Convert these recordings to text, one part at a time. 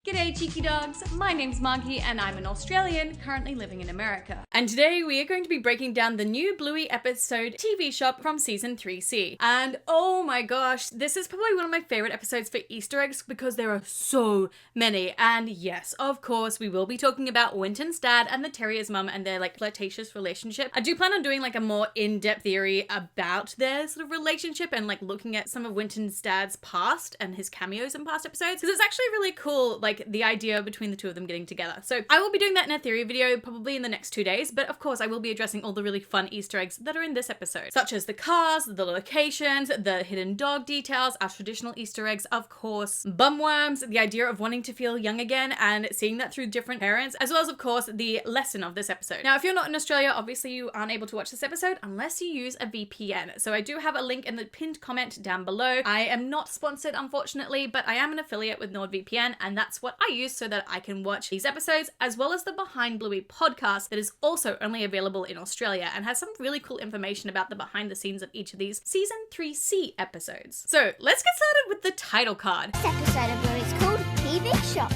G'day cheeky dogs, my name's Margie and I'm an Australian currently living in America. And today we are going to be breaking down the new Bluey episode TV Shop from season 3C. And oh my gosh, this is probably one of my favorite episodes for Easter eggs because there are so many. And yes, of course, we will be talking about Wintons' dad and the Terriers' mum and their flirtatious relationship. I do plan on doing a more in-depth theory about their sort of relationship and looking at some of Wintons' dad's past and his cameos in past episodes because it's actually really cool, the idea between the two of them getting together. So I will be doing that in a theory video probably in the next 2 days, but of course I will be addressing all the really fun Easter eggs that are in this episode, such as the cars, the locations, the hidden dog details, our traditional Easter eggs, of course, bumworms, the idea of wanting to feel young again and seeing that through different parents, as well as of course the lesson of this episode. Now if you're not in Australia, obviously you aren't able to watch this episode unless you use a VPN. So I do have a link in the pinned comment down below. I am not sponsored unfortunately, but I am an affiliate with NordVPN and that's what I use so that I can watch these episodes, as well as the Behind Bluey podcast that is also only available in Australia and has some really cool information about the behind the scenes of each of these season 3C episodes. So let's get started with the title card. This episode of Bluey is called TV Shop,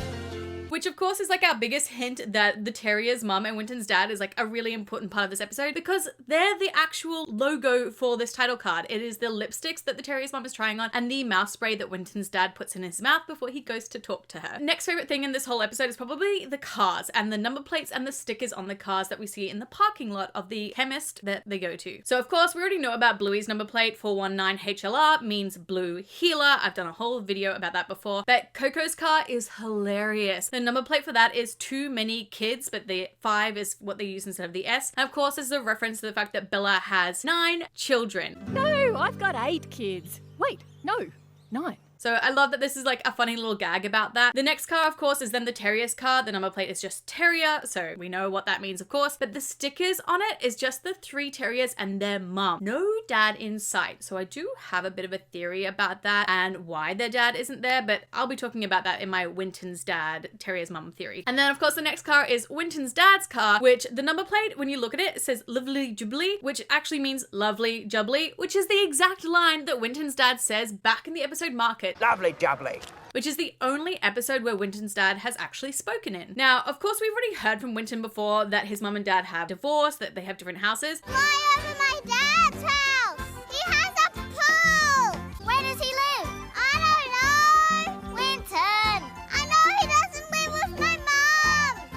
which of course is our biggest hint that the Terriers' mum and Wintons' dad is a really important part of this episode because they're the actual logo for this title card. It is the lipsticks that the Terriers' mum is trying on and the mouth spray that Wintons' dad puts in his mouth before he goes to talk to her. Next favorite thing in this whole episode is probably the cars and the number plates and the stickers on the cars that we see in the parking lot of the chemist that they go to. So of course we already know about Bluey's number plate. 419HLR means blue healer. I've done a whole video about that before, but Coco's car is hilarious. The number plate for that is too many kids, but the 5 is what they use instead of the S. And of course, this is a reference to the fact that Bella has 9 children. No, I've got 8 kids. Wait, no, 9. So I love that this is a funny little gag about that. The next car, of course, is then the Terriers car. The number plate is just Terrier, so we know what that means, of course. But the stickers on it is just the 3 Terriers and their mum. No dad in sight. So I do have a bit of a theory about that and why their dad isn't there, but I'll be talking about that in my Wintons' dad, Terriers' mum theory. And then, of course, the next car is Wintons' dad's car, which the number plate, when you look at it, it says Lovely Jubbly, which actually means Lovely Jubbly, which is the exact line that Wintons' dad says back in the episode Market. Lovely jubbly. Which is the only episode where Wintons' dad has actually spoken in. Now, of course, we've already heard from Winton before that his mum and dad have divorced, that they have different houses. fly over my dad's house. He has a pool. Where does he live? I don't know. Winton. I know he doesn't live with my mum.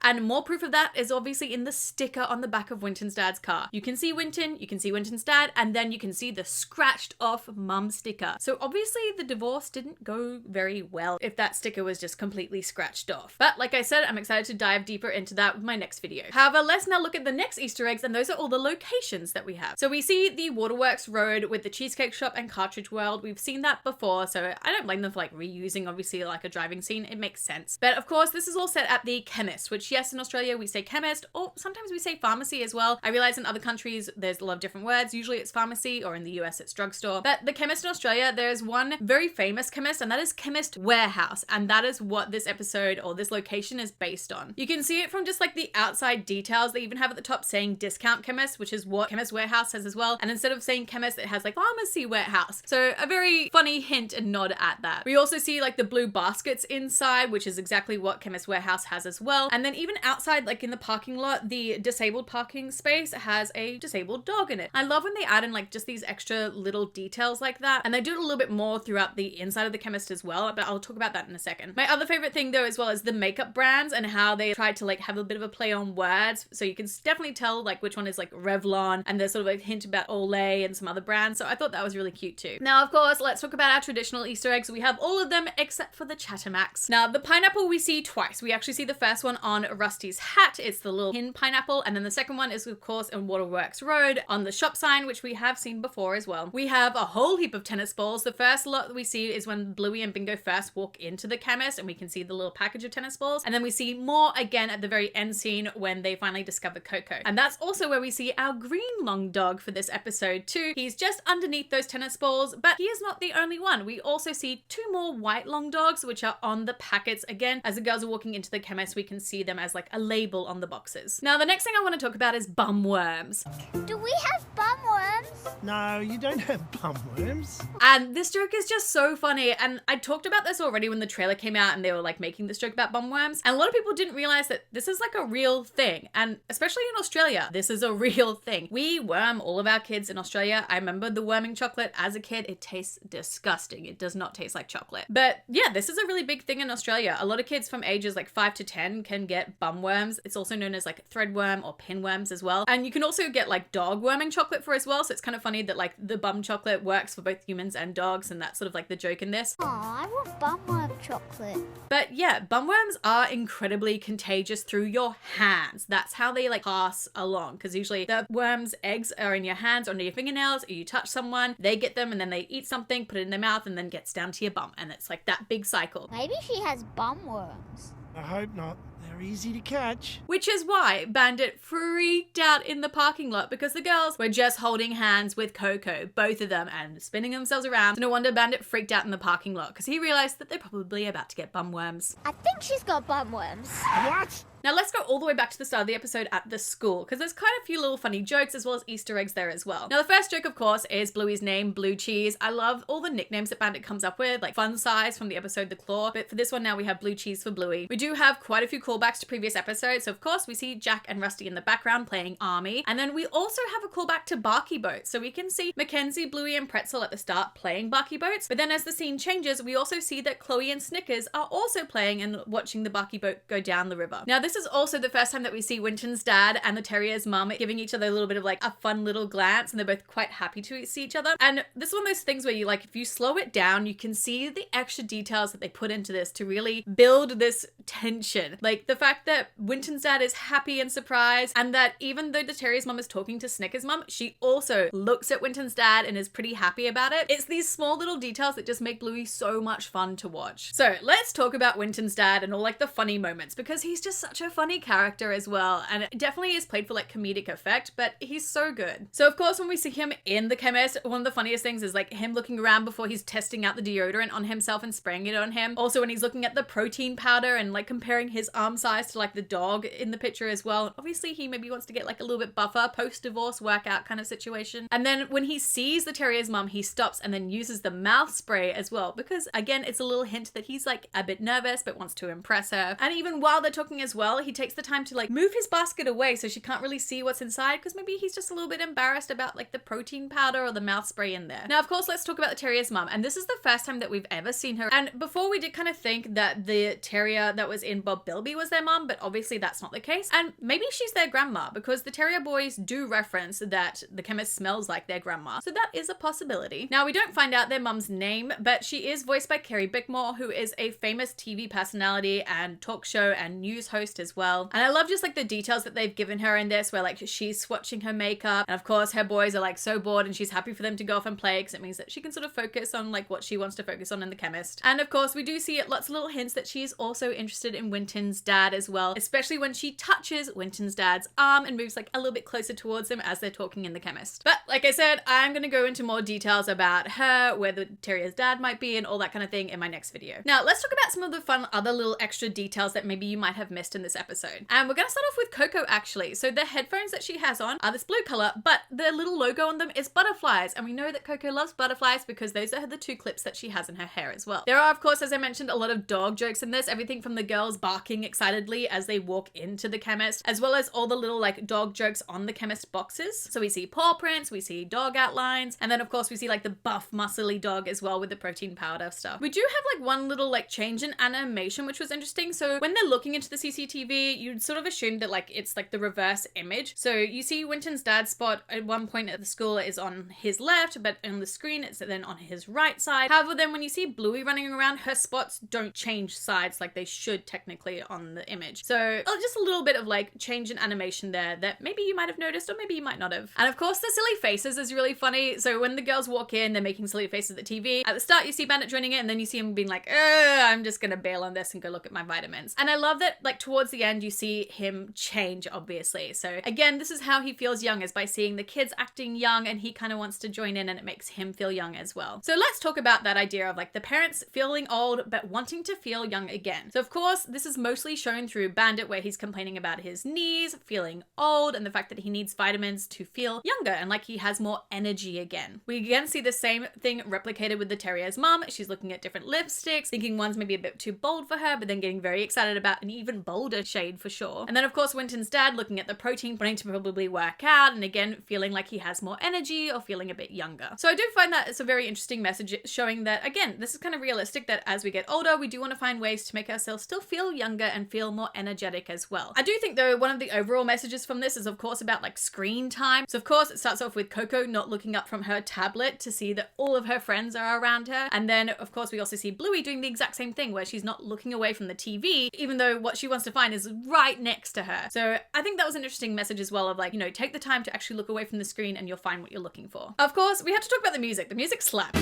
And more proof of that is obviously in the sticker on the back of Wintons' dad's car. You can see Winton, you can see Wintons' dad, and then you can see the scratched off mum sticker. So obviously the divorce didn't go very well if that sticker was just completely scratched off. But like I said, I'm excited to dive deeper into that with my next video. However, let's now look at the next Easter eggs, and those are all the locations that we have. So we see the Waterworks Road with the Cheesecake Shop and Cartridge World. We've seen that before, so I don't blame them for reusing obviously a driving scene. It makes sense. But of course, this is all set at the chemist, which yes, in Australia we say chemist, or sometimes we say pharmacy as well. I realize in other countries there's a lot of different words. Usually it's pharmacy, or in the US it's drugstore. But the chemist in Australia, there's one very famous chemist, and that is Chemist Warehouse. And that is what this episode or this location is based on. You can see it from just the outside details. They even have at the top saying discount chemist, which is what Chemist Warehouse has as well. And instead of saying chemist, it has pharmacy warehouse. So a very funny hint and nod at that. We also see the blue baskets inside, which is exactly what Chemist Warehouse has as well. And then even outside, in the parking lot, the disabled parking space has a disabled dog in it. I love when they add in just these extra little details like that. And they do it a little bit more throughout the inside of the chemist as well, but I'll talk about that in a second. My other favorite thing though as well is the makeup brands and how they try to have a bit of a play on words. So you can definitely tell which one is Revlon, and there's sort of a hint about Olay and some other brands. So I thought that was really cute too. Now, of course, let's talk about our traditional Easter eggs. We have all of them except for the Chattermax. Now, the pineapple we see twice. We actually see the first one on Rusty's hat. It's the little pin pineapple. And then the second one is, of course, in Waterworks Road on the shop sign, which we have seen before as well. We have a whole heap of tennis balls. The first lot that we see is when Bluey and Bingo first walk into the chemist, and we can see the little package of tennis balls. And then we see more again at the very end scene when they finally discover Coco. And that's also where we see our green long dog for this episode too. He's just underneath those tennis balls, but he is not the only one. We also see 2 more white long dogs, which are on the packets. Again, as the girls are walking into the chemist, we can see them as a label on the boxes. Now, the next thing I want to talk about is bum worms. Do we have bum worms? worms? No, you don't have bum worms. And this joke is just so funny. And I talked about this already when the trailer came out and they were like making this joke about bum worms. And a lot of people didn't realize that this is like a real thing. And especially in Australia, this is a real thing. We worm all of our kids in Australia. I remember the worming chocolate as a kid. It tastes disgusting. It does not taste like chocolate. But yeah, this is a really big thing in Australia. A lot of kids from ages like 5 to 10 can get bum worms. It's also known as like threadworm or pinworms as well. And you can also get like dog worming chocolate for as well. So it's kind of funny that like the bum chocolate works for both humans and dogs, and that's sort of like the joke in this. Oh, I want bumworm chocolate. But yeah, bum worms are incredibly contagious through your hands. That's how they like pass along, because usually the worm's eggs are in your hands, under your fingernails, or you touch someone, they get them and then they eat something, put it in their mouth, and then gets down to your bum. And it's like that big cycle. Maybe she has bumworms. I hope not. They're easy to catch. Which is why Bandit freaked out in the parking lot, because the girls were just holding hands with Coco, both of them, and spinning themselves around. So no wonder Bandit freaked out in the parking lot, because he realized that they're probably about to get bum worms. I think she's got bumworms. What? Now let's go all the way back to the start of the episode at the school, because there's quite a few little funny jokes as well as Easter eggs there as well. Now the first joke, of course, is Bluey's name, Blue Cheese. I love all the nicknames that Bandit comes up with, like Fun Size from the episode The Claw, but for this one now we have Blue Cheese for Bluey. We do have quite a few callbacks to previous episodes, so of course we see Jack and Rusty in the background playing Army, and then we also have a callback to Barky Boats, so we can see Mackenzie, Bluey, and Pretzel at the start playing Barky Boats, but then as the scene changes, we also see that Chloe and Snickers are also playing and watching the Barky Boat go down the river. Now this is also the first time that we see Wintons' dad and the Terriers' mum giving each other a little bit of like a fun little glance, and they're both quite happy to see each other. And this is one of those things where you like, if you slow it down, you can see the extra details that they put into this to really build this tension. Like the fact that Wintons' dad is happy and surprised, and that even though the Terriers' mum is talking to Snickers' mum, she also looks at Wintons' dad and is pretty happy about it. It's these small little details that just make Bluey so much fun to watch. So let's talk about Wintons' dad and all like the funny moments, because he's just such a funny character as well, and it definitely is played for like comedic effect, but he's so good. So of course when we see him in the chemist, one of the funniest things is like him looking around before he's testing out the deodorant on himself and spraying it on him. Also when he's looking at the protein powder and like comparing his arm size to like the dog in the picture as well. Obviously he maybe wants to get like a little bit buffer, post-divorce workout kind of situation. And then when he sees the Terrier's mum, he stops and then uses the mouth spray as well, because again it's a little hint that he's like a bit nervous but wants to impress her. And even while they're talking as well, he takes the time to like move his basket away so she can't really see what's inside, because maybe he's just a little bit embarrassed about like the protein powder or the mouth spray in there. Now of course let's talk about the Terrier's mum, and this is the first time that we've ever seen her. And before we did kind of think that the terrier that was in Bob Bilby was their mum, but obviously that's not the case, and maybe she's their grandma, because the Terrier boys do reference that the chemist smells like their grandma, so that is a possibility. Now we don't find out their mum's name, but she is voiced by Kerry Bickmore, who is a famous TV personality and talk show and news host as well. And I love just like the details that they've given her in this, where like she's swatching her makeup, and of course her boys are like so bored and she's happy for them to go off and play, because it means that she can sort of focus on like what she wants to focus on in the chemist. And of course we do see lots of little hints that she's also interested in Wintons' dad as well, especially when she touches Wintons' dad's arm and moves like a little bit closer towards him as they're talking in the chemist. But like I said, I'm going to go into more details about her, where the Terrier's dad might be, and all that kind of thing in my next video. Now let's talk about some of the fun other little extra details that maybe you might have missed in this episode. And we're going to start off with Coco actually. So the headphones that she has on are this blue color, but the little logo on them is butterflies, and we know that Coco loves butterflies because those are the two clips that she has in her hair as well. There are of course, as I mentioned, a lot of dog jokes in this, everything from the girls barking excitedly as they walk into the chemist, as well as all the little like dog jokes on the chemist boxes. So we see paw prints, we see dog outlines, and then of course we see like the buff muscly dog as well with the protein powder stuff. We do have like one little like change in animation which was interesting. So when they're looking into the CCTV, you'd sort of assume that like it's like the reverse image. So you see Wintons' dad's spot at one point at the school is on his left, but on the screen it's then on his right side. However, then when you see Bluey running around, her spots don't change sides like they should technically on the image. So just a little bit of like change in animation there that maybe you might have noticed or maybe you might not have. And of course the silly faces is really funny. So when the girls walk in, they're making silly faces at the TV. At the start you see Bandit joining it, and then you see him being like, I'm just gonna bail on this and go look at my vitamins. And I love that like towards the end you see him change, obviously. So again, this is how he feels young, is by seeing the kids acting young, and he kind of wants to join in, and it makes him feel young as well. So let's talk about that idea of like the parents feeling old but wanting to feel young again. So of course course, this is mostly shown through Bandit, where he's complaining about his knees, feeling old, and the fact that he needs vitamins to feel younger and like he has more energy again. We again see the same thing replicated with the Terrier's mum. She's looking at different lipsticks, thinking one's maybe a bit too bold for her, but then getting very excited about an even bolder shade for sure. And then of course Winton's dad looking at the protein, wanting to probably work out, and again feeling like he has more energy or feeling a bit younger. So I do find that it's a very interesting message showing that, again, this is kind of realistic, that as we get older, we do want to find ways to make ourselves still feel younger and feel more energetic as well. I do think though, one of the overall messages from this is of course about like screen time. So of course it starts off with Coco not looking up from her tablet to see that all of her friends are around her. And then of course we also see Bluey doing the exact same thing, where she's not looking away from the TV, even though what she wants to find is right next to her. So I think that was an interesting message as well of like, you know, take the time to actually look away from the screen and you'll find what you're looking for. Of course, we have to talk about the music. The music slaps.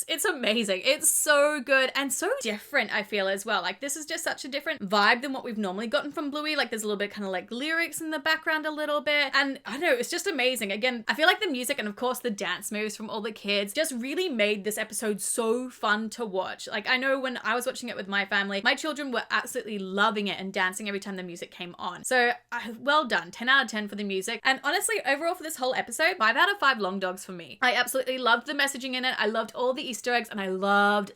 It's amazing. It's so good and so different, I feel, as well. Like, this is just such a different vibe than what we've normally gotten from Bluey. Like, there's a little bit kind of like lyrics in the background a little bit. And I don't know, it's just amazing. Again, I feel like the music and of course the dance moves from all the kids just really made this episode so fun to watch. Like, I know when I was watching it with my family, my children were absolutely loving it and dancing every time the music came on. So well done. 10 out of 10 for the music. And honestly, overall for this whole episode, 5 out of 5 long dogs for me. I absolutely loved the messaging in it. I loved all the Easter eggs, and I loved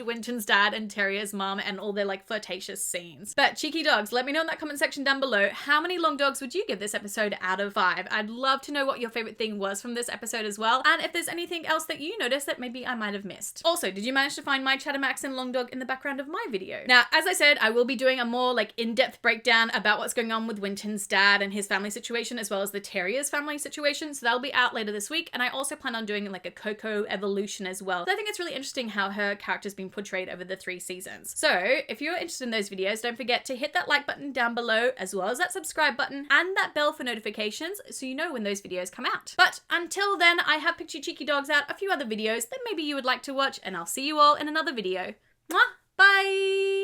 Wintons' dad and Terrier's mom and all their like flirtatious scenes. But cheeky dogs, let me know in that comment section down below, how many long dogs would you give this episode out of 5? I'd love to know what your favorite thing was from this episode as well, and if there's anything else that you noticed that maybe I might have missed. Also, did you manage to find my Chattermax and long dog in the background of my video? Now, as I said, I will be doing a more like in-depth breakdown about what's going on with Wintons' dad and his family situation, as well as the Terriers' family situation, so that'll be out later this week. And I also plan on doing like a Coco evolution as well. So I think it's really interesting how her character's been portrayed over the 3 seasons. So if you're interested in those videos, don't forget to hit that like button down below, as well as that subscribe button and that bell for notifications so you know when those videos come out. But until then, I have picked you cheeky dogs out a few other videos that maybe you would like to watch, and I'll see you all in another video. Mwah! Bye!